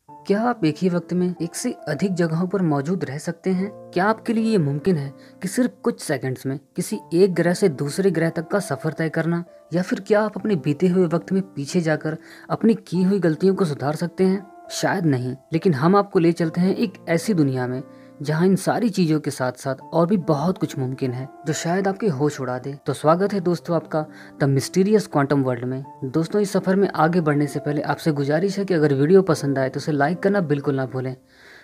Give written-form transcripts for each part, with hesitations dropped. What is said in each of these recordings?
क्या आप एक ही वक्त में एक से अधिक जगहों पर मौजूद रह सकते हैं? क्या आपके लिए ये मुमकिन है कि सिर्फ कुछ सेकंड्स में किसी एक ग्रह से दूसरे ग्रह तक का सफर तय करना? या फिर क्या आप अपने बीते हुए वक्त में पीछे जाकर अपनी की हुई गलतियों को सुधार सकते हैं? शायद नहीं, लेकिन हम आपको ले चलते हैं एक ऐसी दुनिया में जहां इन सारी चीजों के साथ साथ और भी बहुत कुछ मुमकिन है जो शायद आपके होश उड़ा दे। तो स्वागत है दोस्तों आपका द मिस्टीरियस क्वांटम वर्ल्ड में। दोस्तों, इस सफर में आगे बढ़ने से पहले आपसे गुजारिश है कि अगर वीडियो पसंद आए तो उसे लाइक करना बिल्कुल ना भूलें।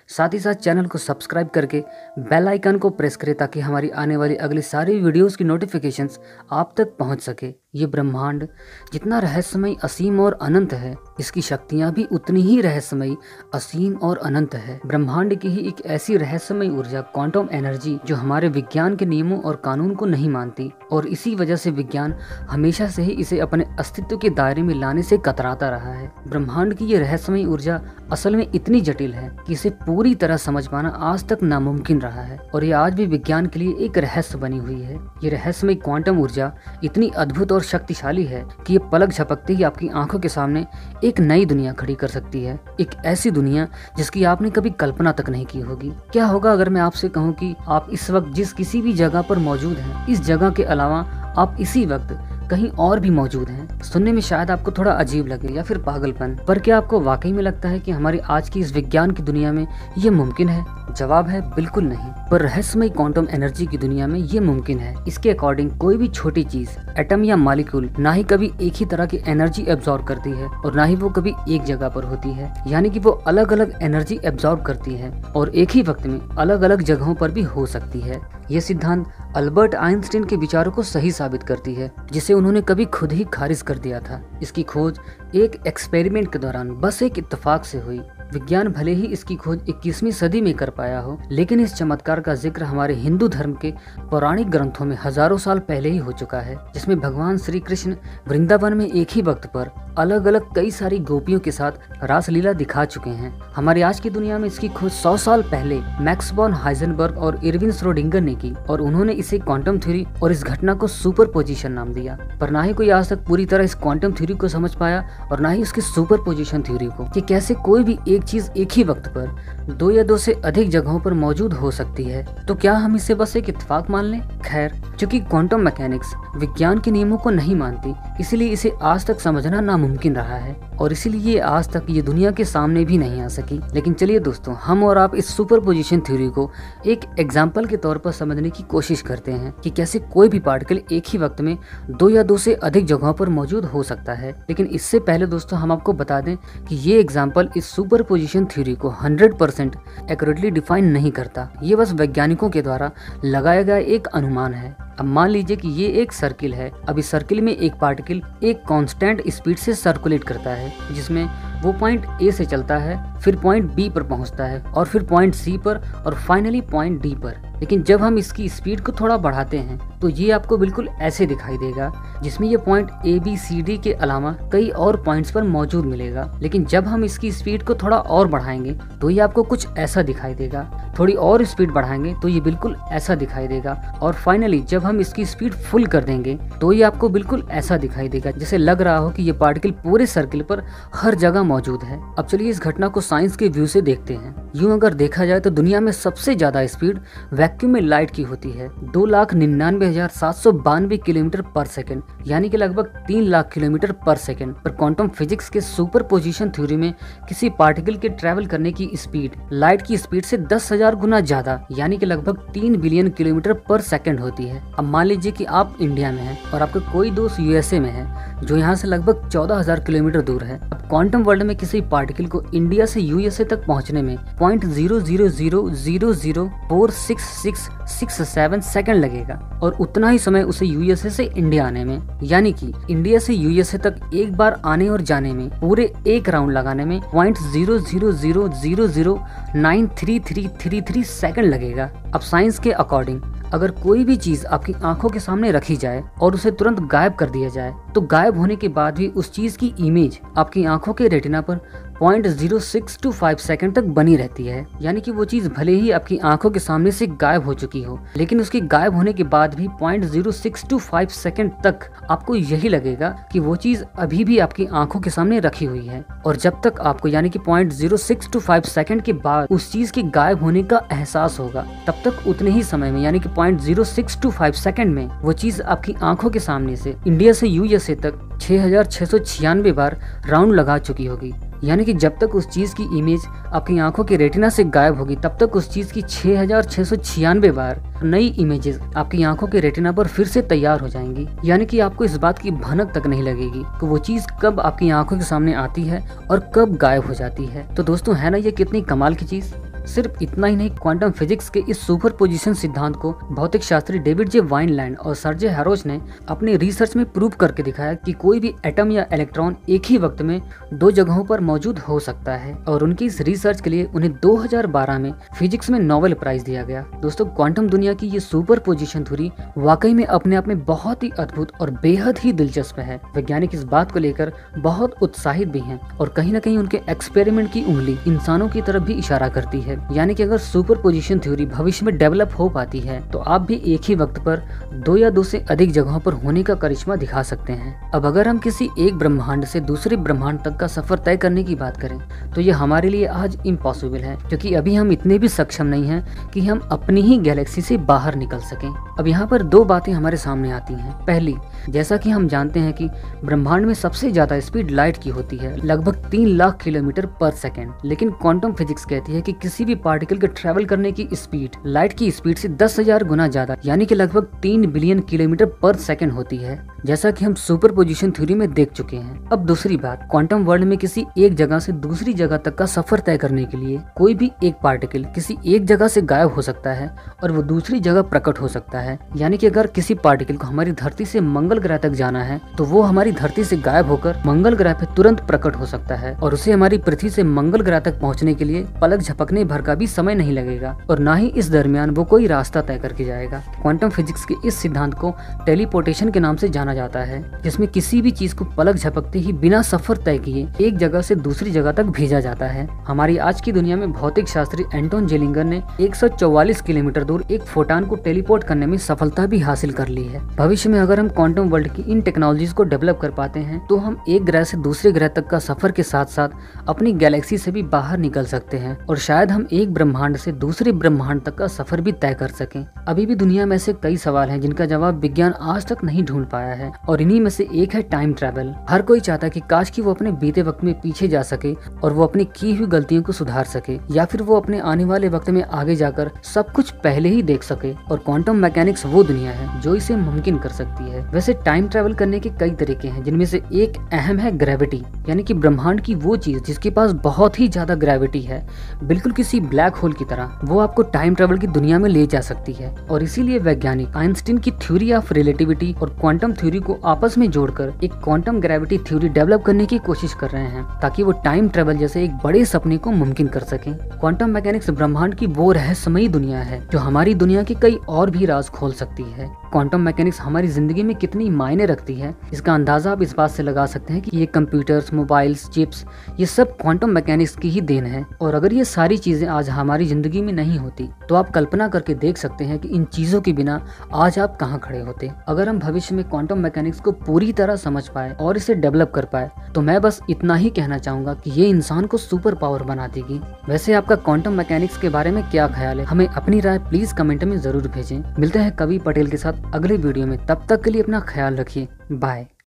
साथ ही साथ चैनल को सब्सक्राइब करके बेल आइकन को प्रेस करें ताकि हमारी आने वाली अगली सारी वीडियोस की नोटिफिकेशंस आप तक पहुंच सके। ये ब्रह्मांड जितना रहस्यमय, असीम और अनंत है, इसकी शक्तियां भी उतनी ही रहस्यमय, असीम और अनंत है। ब्रह्मांड की ही एक ऐसी रहस्यमय ऊर्जा, क्वांटम एनर्जी, जो हमारे विज्ञान के नियमों और कानून को नहीं मानती, और इसी वजह से विज्ञान हमेशा से ही इसे अपने अस्तित्व के दायरे में लाने से कतराता रहा है। ब्रह्मांड की ये रहस्यमय ऊर्जा असल में इतनी जटिल है कि इसे पूरी तरह समझ पाना आज तक नामुमकिन रहा है, और ये आज भी विज्ञान के लिए एक रहस्य बनी हुई है। ये रहस्यमय क्वांटम ऊर्जा इतनी अद्भुत और शक्तिशाली है कि ये पलक झपकते ही आपकी आंखों के सामने एक नई दुनिया खड़ी कर सकती है। एक ऐसी दुनिया जिसकी आपने कभी कल्पना तक नहीं की होगी। क्या होगा अगर मैं आपसे कहूँ कि आप इस वक्त जिस किसी भी जगह पर मौजूद हैं, इस जगह के अलावा आप इसी वक्त कहीं और भी मौजूद हैं? सुनने में शायद आपको थोड़ा अजीब लगे या फिर पागलपन, पर क्या आपको वाकई में लगता है कि हमारी आज की इस विज्ञान की दुनिया में ये मुमकिन है? जवाब है बिल्कुल नहीं। पर रहस्यमय क्वांटम एनर्जी की दुनिया में ये मुमकिन है। इसके अकॉर्डिंग कोई भी छोटी चीज, एटम या मॉलिक्यूल, ना ही कभी एक ही तरह की एनर्जी एब्जॉर्ब करती है और ना ही वो कभी एक जगह पर होती है। यानी कि वो अलग अलग एनर्जी एब्जॉर्ब करती है और एक ही वक्त में अलग अलग जगहों पर भी हो सकती है। ये सिद्धांत अल्बर्ट आइंस्टीन के विचारों को सही साबित करती है, जिसे उन्होंने कभी खुद ही खारिज कर दिया था। इसकी खोज एक एक्सपेरिमेंट के दौरान बस एक इत्तेफाक से हुई। विज्ञान भले ही इसकी खोज 21वीं सदी में कर पाया हो, लेकिन इस चमत्कार का जिक्र हमारे हिंदू धर्म के पौराणिक ग्रंथों में हजारों साल पहले ही हो चुका है, जिसमें भगवान श्री कृष्ण वृंदावन में एक ही वक्त पर अलग अलग कई सारी गोपियों के साथ रासलीला दिखा चुके हैं। हमारी आज की दुनिया में इसकी खोज 100 साल पहले मैक्स बॉर्न हाइजेनबर्ग और इरविन श्रोडिंगर ने की, और उन्होंने इसे क्वांटम थ्योरी और इस घटना को सुपरपोजिशन नाम दिया। पर ना ही कोई आज तक पूरी तरह इस क्वांटम थ्योरी को समझ पाया और ना ही इसकी सुपरपोजिशन थ्योरी को, कि कैसे कोई भी एक चीज एक ही वक्त पर दो या दो से अधिक जगहों पर मौजूद हो सकती है। तो क्या हम इसे बस एक इत्तेफाक मान लें? खैर, क्योंकि क्वांटम मैकेनिक्स विज्ञान के नियमों को नहीं मानती, इसलिए इसे आज तक समझना नामुमकिन रहा है, और इसीलिए आज तक ये दुनिया के सामने भी नहीं आ सकी। लेकिन चलिए दोस्तों, हम और आप इस सुपरपोजिशन थ्योरी को एक एग्जाम्पल के तौर पर समझने की कोशिश करते हैं कि कैसे कोई भी पार्टिकल एक ही वक्त में दो या दो से अधिक जगहों पर मौजूद हो सकता है। लेकिन इससे पहले दोस्तों, हम आपको बता दें कि ये एग्जाम्पल इस सुपरपोजिशन थ्योरी को 100% एक्यूरेटली डिफाइन नहीं करता। ये बस वैज्ञानिकों के द्वारा लगाया गया एक अनुमान है। अब मान लीजिए कि ये एक सर्किल है। अब इस सर्किल में एक पार्टिकल एक कांस्टेंट स्पीड से सर्कुलेट करता है, जिसमें वो पॉइंट ए से चलता है, फिर पॉइंट बी पर पहुंचता है, और फिर पॉइंट सी पर, और फाइनली पॉइंट डी पर। लेकिन जब हम इसकी स्पीड को थोड़ा बढ़ाते हैं तो ये आपको बिल्कुल ऐसे दिखाई देगा, जिसमें ये point A B C D के अलावा कई और पॉइंट्स पर मौजूद मिलेगा। लेकिन जब हम इसकी स्पीड को थोड़ा और बढ़ाएंगे तो ये आपको कुछ ऐसा दिखाई देगा। थोड़ी और स्पीड बढ़ाएंगे तो ये बिल्कुल ऐसा दिखाई देगा, और फाइनली जब हम इसकी स्पीड फुल कर देंगे तो ये आपको बिल्कुल ऐसा दिखाई देगा, जैसे लग रहा हो कि ये पार्टिकल पूरे सर्किल पर हर जगह मौजूद है। अब चलिए इस घटना को साइंस के व्यू से देखते हैं। यूं अगर देखा जाए तो दुनिया में सबसे ज्यादा स्पीड वैक्यूम में लाइट की होती है, 2,99,792 किलोमीटर पर सेकंड, यानी कि लगभग 3 लाख किलोमीटर पर सेकंड। पर क्वांटम फिजिक्स के सुपरपोजिशन थ्योरी में किसी पार्टिकल के ट्रेवल करने की स्पीड लाइट की स्पीड से 10,000 गुना ज्यादा, यानी कि लगभग 3 बिलियन किलोमीटर पर सेकंड होती है। अब मान लीजिए कि आप इंडिया में हैं और आपका कोई दोस्त यूएसए में है, जो यहाँ से लगभग 14,000 किलोमीटर दूर है। अब क्वांटम वर्ल्ड में किसी पार्टिकल को इंडिया से यूएसए तक पहुँचने में 0.00000466667 सेकंड लगेगा, और उतना ही समय उसे यूएसए से इंडिया आने में, यानी कि इंडिया से यूएसए तक एक बार आने और जाने में, पूरे एक राउंड लगाने में 0.00000933333 सेकंड लगेगा। अब साइंस के अकॉर्डिंग अगर कोई भी चीज आपकी आंखों के सामने रखी जाए और उसे तुरंत गायब कर दिया जाए तो गायब होने के बाद भी उस चीज की इमेज आपकी आंखों के रेटिना पर 0.0625 सेकंड तक बनी रहती है। यानी कि वो चीज भले ही आपकी आंखों के सामने से गायब हो चुकी हो, लेकिन उसके गायब होने के बाद भी 0.0625 सेकंड तक आपको यही लगेगा कि वो चीज अभी भी आपकी आंखों के सामने रखी हुई है। और जब तक आपको यानी कि 0.0625 सेकंड के बाद उस चीज के गायब होने का एहसास होगा, तब तक उतने ही समय में यानी कि 0.0625 सेकंड में वो चीज आपकी आंखों के सामने से इंडिया से यूएसए तक 6696 बार राउंड लगा चुकी होगी। यानी कि जब तक उस चीज की इमेज आपकी आंखों के रेटिना से गायब होगी, तब तक उस चीज की 6696 बार नई इमेजेस आपकी आंखों के रेटिना पर फिर से तैयार हो जाएंगी। यानी कि आपको इस बात की भनक तक नहीं लगेगी कि वो चीज कब आपकी आंखों के सामने आती है और कब गायब हो जाती है। तो दोस्तों, है ना ये कितनी कमाल की चीज। सिर्फ इतना ही नहीं, क्वांटम फिजिक्स के इस सुपरपोजिशन सिद्धांत को भौतिक शास्त्री डेविड जे वाइनलैंड और सर्जे हैरोज ने अपने रिसर्च में प्रूव करके दिखाया कि कोई भी एटम या इलेक्ट्रॉन एक ही वक्त में दो जगहों पर मौजूद हो सकता है। और उनकी इस रिसर्च के लिए उन्हें 2012 में फिजिक्स में नोबेल प्राइज दिया गया। दोस्तों, क्वांटम दुनिया की ये सुपरपोजिशन थ्योरी वाकई में अपने आप में बहुत ही अद्भुत और बेहद ही दिलचस्प है। वैज्ञानिक इस बात को लेकर बहुत उत्साहित भी हैं और कहीं न कहीं उनके एक्सपेरिमेंट की उंगली इंसानों की तरफ भी इशारा करती है। यानी कि अगर सुपरपोजिशन थ्योरी भविष्य में डेवलप हो पाती है, तो आप भी एक ही वक्त पर दो या दो से अधिक जगहों पर होने का करिश्मा दिखा सकते हैं। अब अगर हम किसी एक ब्रह्मांड से दूसरे ब्रह्मांड तक का सफर तय करने की बात करें, तो ये हमारे लिए आज इम्पॉसिबल है, क्योंकि अभी हम इतने भी सक्षम नहीं हैं कि हम अपनी ही गैलेक्सी से बाहर निकल सकें। अब यहाँ पर दो बातें हमारे सामने आती हैं। पहली, जैसा कि हम जानते हैं कि ब्रह्मांड में सबसे ज्यादा स्पीड लाइट की होती है, लगभग 3 लाख किलोमीटर पर सेकेंड। लेकिन क्वांटम फिजिक्स कहती है कि किसी भी पार्टिकल के ट्रेवल करने की स्पीड लाइट की स्पीड से 10,000 गुना ज्यादा यानी कि लगभग 3 बिलियन किलोमीटर पर सेकंड होती है, जैसा कि हम सुपरपोजिशन थ्योरी में देख चुके हैं। अब दूसरी बात, क्वांटम वर्ल्ड में किसी एक जगह से दूसरी जगह तक का सफर तय करने के लिए कोई भी एक पार्टिकल किसी एक जगह से गायब हो सकता है और वो दूसरी जगह प्रकट हो सकता है। यानी कि अगर किसी पार्टिकल को हमारी धरती से मंगल ग्रह तक जाना है, तो वो हमारी धरती से गायब होकर मंगल ग्रह पे तुरंत प्रकट हो सकता है और उसे हमारी पृथ्वी से मंगल ग्रह तक पहुंचने के लिए पलक झपकने भर का भी समय नहीं लगेगा और ना ही इस दरमियान वो कोई रास्ता तय करके जाएगा। क्वांटम फिजिक्स के इस सिद्धांत को टेलीपोर्टेशन के नाम से जाना जाता है, जिसमें किसी भी चीज को पलक झपकते ही बिना सफर तय किए एक जगह से दूसरी जगह तक भेजा जाता है। हमारी आज की दुनिया में भौतिक शास्त्री एंटोन जेलिंगर ने 144 किलोमीटर दूर एक फोटॉन को टेलीपोर्ट करने में सफलता भी हासिल कर ली है। भविष्य में अगर हम क्वांटम वर्ल्ड की इन टेक्नोलॉजीज को डेवलप कर पाते हैं, तो हम एक ग्रह से दूसरे ग्रह तक का सफर के साथ साथ अपनी गैलेक्सी से भी बाहर निकल सकते हैं और शायद हम एक ब्रह्मांड से दूसरे ब्रह्मांड तक का सफर भी तय कर सकें। अभी भी दुनिया में ऐसे कई सवाल हैं जिनका जवाब विज्ञान आज तक नहीं ढूंढ पाया है और इन्हीं में से एक है टाइम ट्रैवल। हर कोई चाहता है कि काश कि वो अपने बीते वक्त में पीछे जा सके और वो अपनी की हुई गलतियों को सुधार सके, या फिर वो अपने आने वाले वक्त में आगे जाकर सब कुछ पहले ही देख सके। और क्वांटम मैकेनिक्स वो दुनिया है जो इसे मुमकिन कर सकती है। वैसे टाइम ट्रैवल करने के कई तरीके हैं, जिनमें से एक अहम है ग्रेविटी, यानी कि ब्रह्मांड की वो चीज जिसके पास बहुत ही ज्यादा ग्रेविटी है, बिल्कुल किसी ब्लैक होल की तरह, वो आपको टाइम ट्रैवल की दुनिया में ले जा सकती है। और इसीलिए वैज्ञानिक आइंस्टीन की थ्योरी ऑफ रिलेटिविटी और क्वांटम थ्योरी को आपस में जोड़कर एक क्वांटम ग्रेविटी थ्योरी डेवलप करने की कोशिश कर रहे हैं, ताकि वो टाइम ट्रैवल जैसे एक बड़े सपने को मुमकिन कर सकें। क्वांटम मैकेनिक्स ब्रह्मांड की वो रहस्यमयी दुनिया है जो हमारी दुनिया के कई और भी राज खोल सकती है। क्वांटम मैकेनिक्स हमारी जिंदगी में कितनी मायने रखती है, इसका अंदाजा आप इस बात से लगा सकते हैं कि ये कंप्यूटर्स, मोबाइल्स, चिप्स, ये सब क्वांटम मैकेनिक्स की ही देन है। और अगर ये सारी चीजें आज हमारी जिंदगी में नहीं होती, तो आप कल्पना करके देख सकते हैं कि इन चीजों के बिना आज आप कहाँ खड़े होते। अगर हम भविष्य में क्वांटम मैकेनिक्स को पूरी तरह समझ पाए और इसे डेवलप कर पाए, तो मैं बस इतना ही कहना चाहूंगा कि ये इंसान को सुपर पावर बना देगी। वैसे आपका क्वांटम मैकेनिक्स के बारे में क्या ख्याल है, हमें अपनी राय प्लीज कमेंट में जरूर भेजें। मिलते हैं कवि पटेल के साथ अगले वीडियो में, तब तक के लिए अपना ख्याल रखिए। बाय।